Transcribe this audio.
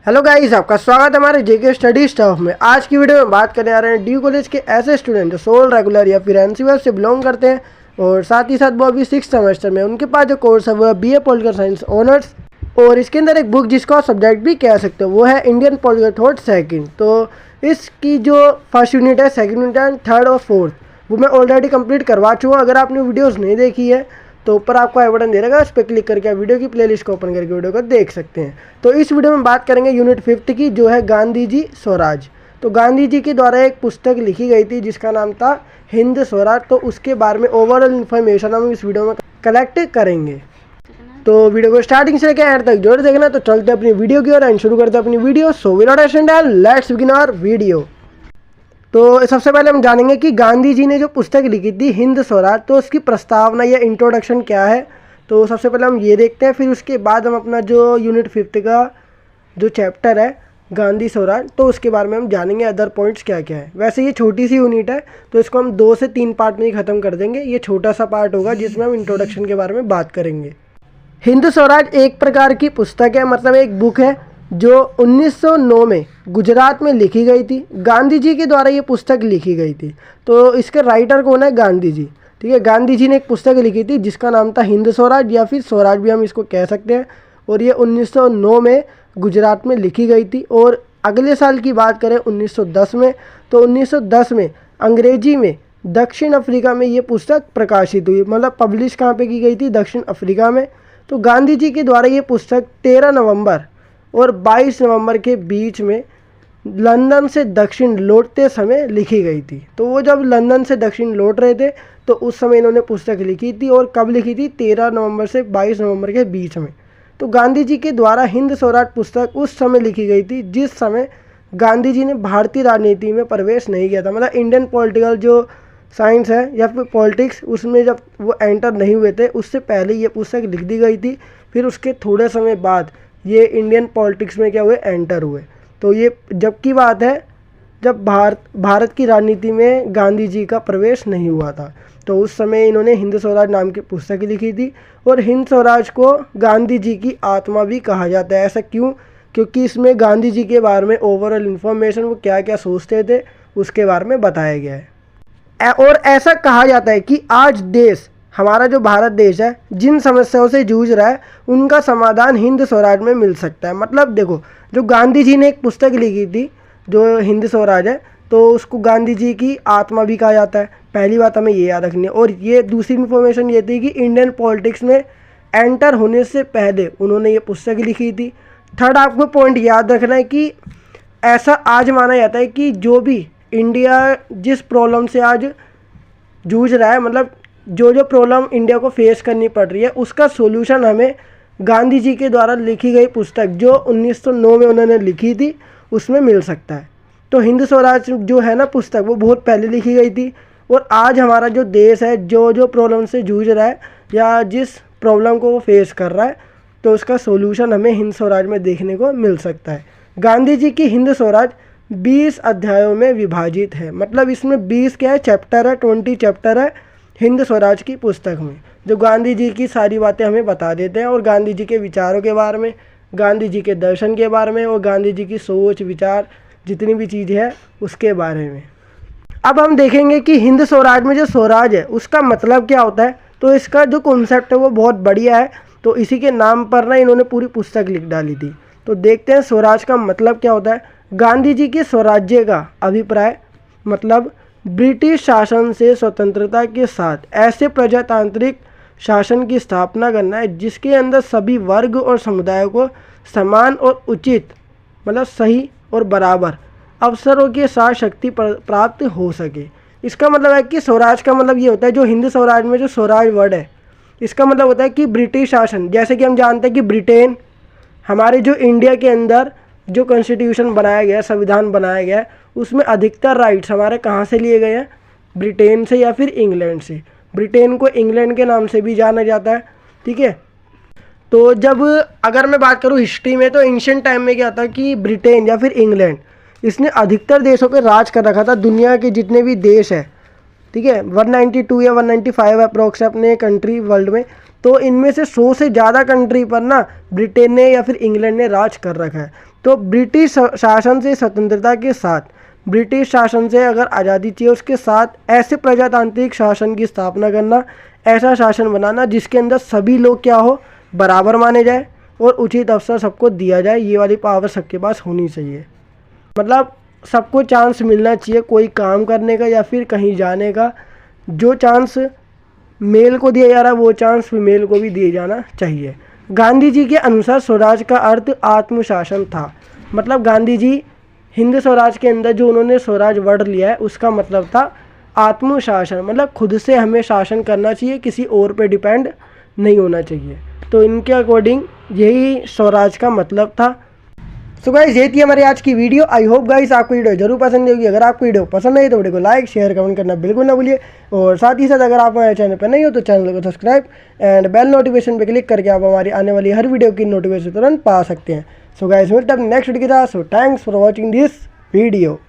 Hello guys, आपका स्वागत है हमारे जेके स्टडी स्टफ में। आज की वीडियो में बात करने आ रहे हैं ड्यू कॉलेज के ऐसे स्टूडेंट जो सोल रेगुलर या फिर एनसीएस से बिलोंग करते हैं और साथ ही साथ वो अभी 6th सेमेस्टर में उनके पास जो कोर्स है वो है बीए पॉलिटिकल साइंस ऑनर्स। और इसके अंदर एक बुक जिसको आप सब्जेक्ट भी कह सकते हो वो है इंडियन पॉलिटिकल थॉट सेकंड। तो इसकी जो फर्स्ट यूनिट है, सेकंड यूनिट है, थर्ड और फोर्थ वो मैं ऑलरेडी कंप्लीट करवा चुका हूँ। अगर आपने वीडियोज़ नहीं देखी है तो ऊपर आपको आई बटन दे रहेगा, उस पर क्लिक करके आप वीडियो की प्लेलिस्ट को ओपन करके वीडियो को देख सकते हैं। तो इस वीडियो में बात करेंगे यूनिट 5th की, जो है गांधी जी स्वराज। तो गांधी जी के द्वारा एक पुस्तक लिखी गई थी जिसका नाम था हिंद स्वराज। तो उसके बारे में ओवरऑल इन्फॉर्मेशन हम इस वीडियो में कलेक्ट करेंगे। तो वीडियो को स्टार्टिंग से लेकर एंड तक जोड़ देखना। तो चलते अपनी वीडियो की ओर एंड शुरू करते अपनी video. So without end let's begin our video. तो सबसे पहले हम जानेंगे कि गांधी जी ने जो पुस्तक लिखी थी हिंद स्वराज, तो उसकी प्रस्तावना या इंट्रोडक्शन क्या है। तो सबसे पहले हम ये देखते हैं, फिर उसके बाद हम अपना जो यूनिट 5th का जो चैप्टर है गांधी स्वराज, तो उसके बारे में हम जानेंगे अदर पॉइंट्स क्या क्या है। वैसे ये छोटी सी यूनिट है तो इसको हम 2 से 3 पार्ट में ही ख़त्म कर देंगे। ये छोटा सा पार्ट होगा जिसमें हम इंट्रोडक्शन के बारे में बात करेंगे। हिंद स्वराज एक प्रकार की पुस्तक है, मतलब एक बुक है जो 1909 में गुजरात में लिखी गई थी। गांधी जी के द्वारा ये पुस्तक लिखी गई थी। तो इसके राइटर कौन है? गांधी जी। ठीक है, गांधी जी ने एक पुस्तक लिखी थी जिसका नाम था हिंद स्वराज या फिर स्वराज भी हम इसको कह सकते हैं। और ये 1909 में गुजरात में लिखी गई थी। और अगले साल की बात करें 1910 में, तो 1910 में अंग्रेजी में दक्षिण अफ्रीका में ये पुस्तक प्रकाशित हुई। मतलब पब्लिश कहाँ पे की गई थी? दक्षिण अफ्रीका में। तो गांधी जी के द्वारा ये पुस्तक 13 नवंबर और 22 नवंबर के बीच में लंदन से दक्षिण लौटते समय लिखी गई थी। तो वो जब लंदन से दक्षिण लौट रहे थे तो उस समय इन्होंने पुस्तक लिखी थी। और कब लिखी थी? 13 नवंबर से 22 नवंबर के बीच में। तो गांधी जी के द्वारा हिंद स्वराज पुस्तक उस समय लिखी गई थी जिस समय गांधी जी ने भारतीय राजनीति में प्रवेश नहीं किया था। मतलब इंडियन पॉलिटिकल जो साइंस है या फिर पॉलिटिक्स, उसमें जब वो एंटर नहीं हुए थे उससे पहले ये पुस्तक लिख दी गई थी। फिर उसके थोड़े समय बाद ये इंडियन पॉलिटिक्स में क्या हुए? एंटर हुए। तो ये जब की बात है जब भारत की राजनीति में गांधी जी का प्रवेश नहीं हुआ था। तो उस समय इन्होंने हिंद स्वराज नाम की पुस्तक लिखी थी। और हिंद स्वराज को गांधी जी की आत्मा भी कहा जाता है। ऐसा क्यों? क्योंकि इसमें गांधी जी के बारे में ओवरऑल इन्फॉर्मेशन, वो क्या क्या सोचते थे उसके बारे में बताया गया है। और ऐसा कहा जाता है कि आज देश, हमारा जो भारत देश है, जिन समस्याओं से जूझ रहा है उनका समाधान हिंद स्वराज में मिल सकता है। मतलब देखो, जो गांधी जी ने एक पुस्तक लिखी थी जो हिंद स्वराज है, तो उसको गांधी जी की आत्मा भी कहा जाता है। पहली बात हमें ये याद रखनी है। और ये दूसरी इन्फॉर्मेशन ये थी कि इंडियन पॉलिटिक्स में एंटर होने से पहले उन्होंने ये पुस्तक लिखी थी। थर्ड आपको पॉइंट याद रखना है कि ऐसा आज माना जाता है कि जो भी इंडिया जिस प्रॉब्लम से आज जूझ रहा है, मतलब जो प्रॉब्लम इंडिया को फेस करनी पड़ रही है, उसका सॉल्यूशन हमें गांधी जी के द्वारा लिखी गई पुस्तक जो 1909 में उन्होंने लिखी थी उसमें मिल सकता है। तो हिंद स्वराज जो है ना पुस्तक, वो बहुत पहले लिखी गई थी। और आज हमारा जो देश है जो प्रॉब्लम से जूझ रहा है या जिस प्रॉब्लम को वो फेस कर रहा है, तो उसका सॉल्यूशन हमें हिंद स्वराज में देखने को मिल सकता है। गांधी जी की हिंद स्वराज 20 अध्यायों में विभाजित है। मतलब इसमें 20 क्या है? चैप्टर है, 20 चैप्टर है हिंद स्वराज की पुस्तक में, जो गांधी जी की सारी बातें हमें बता देते हैं। और गांधी जी के विचारों के बारे में, गांधी जी के दर्शन के बारे में और गांधी जी की सोच विचार जितनी भी चीज़ें हैं उसके बारे में। अब हम देखेंगे कि हिंद स्वराज में जो स्वराज है उसका मतलब क्या होता है। तो इसका जो कॉन्सेप्ट है वो बहुत बढ़िया है। तो इसी के नाम पर ना इन्होंने पूरी पुस्तक लिख डाली थी। तो देखते हैं स्वराज का मतलब क्या होता है। गांधी जी के स्वराज्य का अभिप्राय मतलब ब्रिटिश शासन से स्वतंत्रता के साथ ऐसे प्रजातांत्रिक शासन की स्थापना करना है जिसके अंदर सभी वर्ग और समुदायों को समान और उचित, मतलब सही और बराबर अवसरों के साथ शक्ति प्राप्त हो सके। इसका मतलब है कि स्वराज का मतलब ये होता है, जो हिंद स्वराज में जो स्वराज वर्ड है इसका मतलब होता है कि ब्रिटिश शासन, जैसे कि हम जानते हैं कि ब्रिटेन, हमारे जो इंडिया के अंदर जो कॉन्स्टिट्यूशन बनाया गया है, संविधान बनाया गया है, उसमें अधिकतर राइट्स हमारे कहाँ से लिए गए हैं? ब्रिटेन से या फिर इंग्लैंड से। ब्रिटेन को इंग्लैंड के नाम से भी जाना जाता है। ठीक है, तो जब अगर मैं बात करूँ हिस्ट्री में, तो एंशिएंट टाइम में क्या था कि ब्रिटेन या फिर इंग्लैंड, इसने अधिकतर देशों पे राज कर रखा था। दुनिया के जितने भी देश है, ठीक है, 192 या 195 अप्रोक्स अपने कंट्री वर्ल्ड में, तो इनमें से 100 से ज़्यादा कंट्री पर ना ब्रिटेन ने या फिर इंग्लैंड ने राज कर रखा है। तो ब्रिटिश शासन से स्वतंत्रता के साथ, ब्रिटिश शासन से अगर आज़ादी चाहिए उसके साथ ऐसे प्रजातांत्रिक शासन की स्थापना करना, ऐसा शासन बनाना जिसके अंदर सभी लोग क्या हो, बराबर माने जाए और उचित अवसर सबको दिया जाए। ये वाली पावर सबके पास होनी चाहिए। मतलब सबको चांस मिलना चाहिए कोई काम करने का या फिर कहीं जाने का। जो चांस मेल को दिया जा रहा है वो चांस फीमेल को भी दिया जाना चाहिए। गांधी जी के अनुसार स्वराज का अर्थ आत्मशासन था। मतलब गांधी जी हिंद स्वराज के अंदर जो उन्होंने स्वराज वर्ड लिया है उसका मतलब था आत्मशासन, मतलब खुद से हमें शासन करना चाहिए, किसी और पे डिपेंड नहीं होना चाहिए। तो इनके अकॉर्डिंग यही स्वराज का मतलब था। सो गाइस ये थी हमारी आज की वीडियो। आई होप गाइस आपको वीडियो जरूर पसंद होगी। अगर आपको वीडियो पसंद आई तो वीडियो को लाइक शेयर कमेंट करना बिल्कुल ना भूलिए। और साथ ही साथ अगर आप हमारे चैनल पर नहीं हो तो चैनल को सब्सक्राइब एंड बेल नोटिफिकेशन पे क्लिक करके आप हमारी आने वाली हर वीडियो की नोटिफिकेशन तुरंत पा सकते हैं। सो गाइस मिलते हैं नेक्स्ट वीडियो के साथ। So thanks for watching this video.